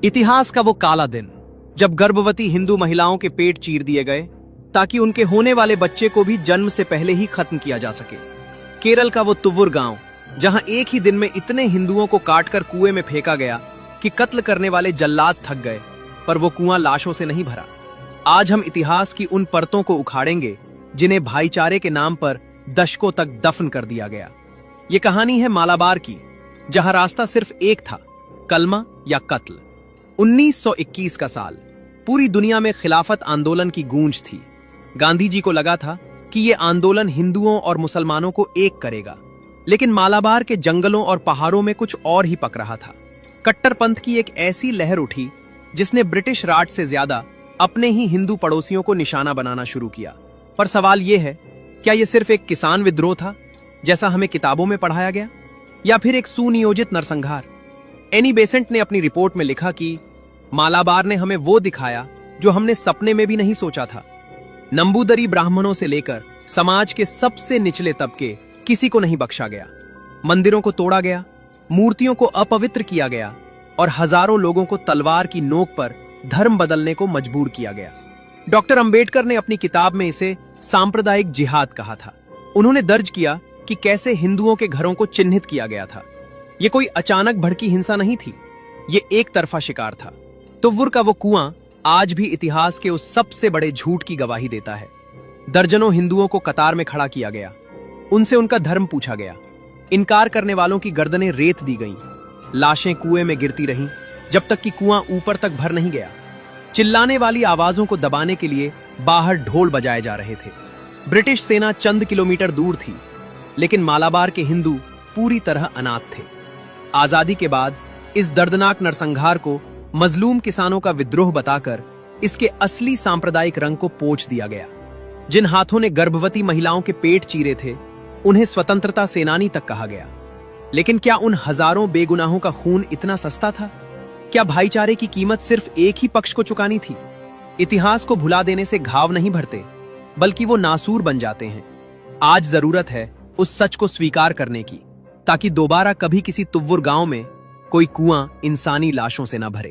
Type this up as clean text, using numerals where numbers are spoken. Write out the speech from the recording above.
इतिहास का वो काला दिन जब गर्भवती हिंदू महिलाओं के पेट चीर दिए गए ताकि उनके होने वाले बच्चे को भी जन्म से पहले ही खत्म किया जा सके। केरल का वो तुव्वुर गांव जहां एक ही दिन में इतने हिंदुओं को काटकर कुएं में फेंका गया कि कत्ल करने वाले जल्लाद थक गए, पर वो कुआं लाशों से नहीं भरा। आज हम इतिहास की उन परतों को उखाड़ेंगे जिन्हें भाईचारे के नाम पर दशकों तक दफन कर दिया गया। ये कहानी है मालाबार की, जहां रास्ता सिर्फ एक था, कलमा या कत्ल। 1921 का साल, पूरी दुनिया में खिलाफत आंदोलन की गूंज थी। गांधी जी को लगा था कि यह आंदोलन हिंदुओं और मुसलमानों को एक करेगा, लेकिन मालाबार के जंगलों और पहाड़ों में कुछ और ही पक रहा था। कट्टरपंथ की एक ऐसी लहर उठी जिसने ब्रिटिश राज से ज्यादा अपने ही हिंदू पड़ोसियों को निशाना बनाना शुरू किया। पर सवाल यह है, क्या यह सिर्फ एक किसान विद्रोह था जैसा हमें किताबों में पढ़ाया गया, या फिर एक सुनियोजित नरसंहार? एनी बेसेंट ने अपनी रिपोर्ट में लिखा कि मालाबार ने हमें वो दिखाया जो हमने सपने में भी नहीं सोचा था। नंबूदरी ब्राह्मणों से लेकर समाज के सबसे निचले तबके, किसी को नहीं बख्शा गया। मंदिरों को तोड़ा गया, मूर्तियों को अपवित्र किया गया और हजारों लोगों को तलवार की नोक पर धर्म बदलने को मजबूर किया गया। डॉक्टर अंबेडकर ने अपनी किताब में इसे सांप्रदायिक जिहाद कहा था। उन्होंने दर्ज किया कि कैसे हिंदुओं के घरों को चिन्हित किया गया था। यह कोई अचानक भड़की हिंसा नहीं थी, यह एक तरफा शिकार था। तुव्वुर का वो कुआं आज भी इतिहास के उस सबसे बड़े झूठ की गवाही देता है। दर्जनों हिंदुओं को कतार में खड़ा किया गया, उनसे उनका धर्म पूछा गया। इनकार करने वालों की गर्दनें रेत दी गईं, लाशें कुएं में गिरती रहीं जब तक कि कुआं ऊपर तक भर नहीं गया। चिल्लाने वाली आवाजों को दबाने के लिए बाहर ढोल बजाए जा रहे थे। ब्रिटिश सेना चंद किलोमीटर दूर थी, लेकिन मालाबार के हिंदू पूरी तरह अनाथ थे। आजादी के बाद इस दर्दनाक नरसंहार को मजलूम किसानों का विद्रोह बताकर इसके असली सांप्रदायिक रंग को पोंछ दिया गया। जिन हाथों ने गर्भवती महिलाओं के पेट चीरे थे, उन्हें स्वतंत्रता सेनानी तक कहा गया। लेकिन क्या उन हजारों बेगुनाहों का खून इतना सस्ता था? क्या भाईचारे की कीमत सिर्फ एक ही पक्ष को चुकानी थी? इतिहास को भुला देने से घाव नहीं भरते, बल्कि वो नासूर बन जाते हैं। आज जरूरत है उस सच को स्वीकार करने की, ताकि दोबारा कभी किसी तुव्वुर गांव में कोई कुआं इंसानी लाशों से न भरे।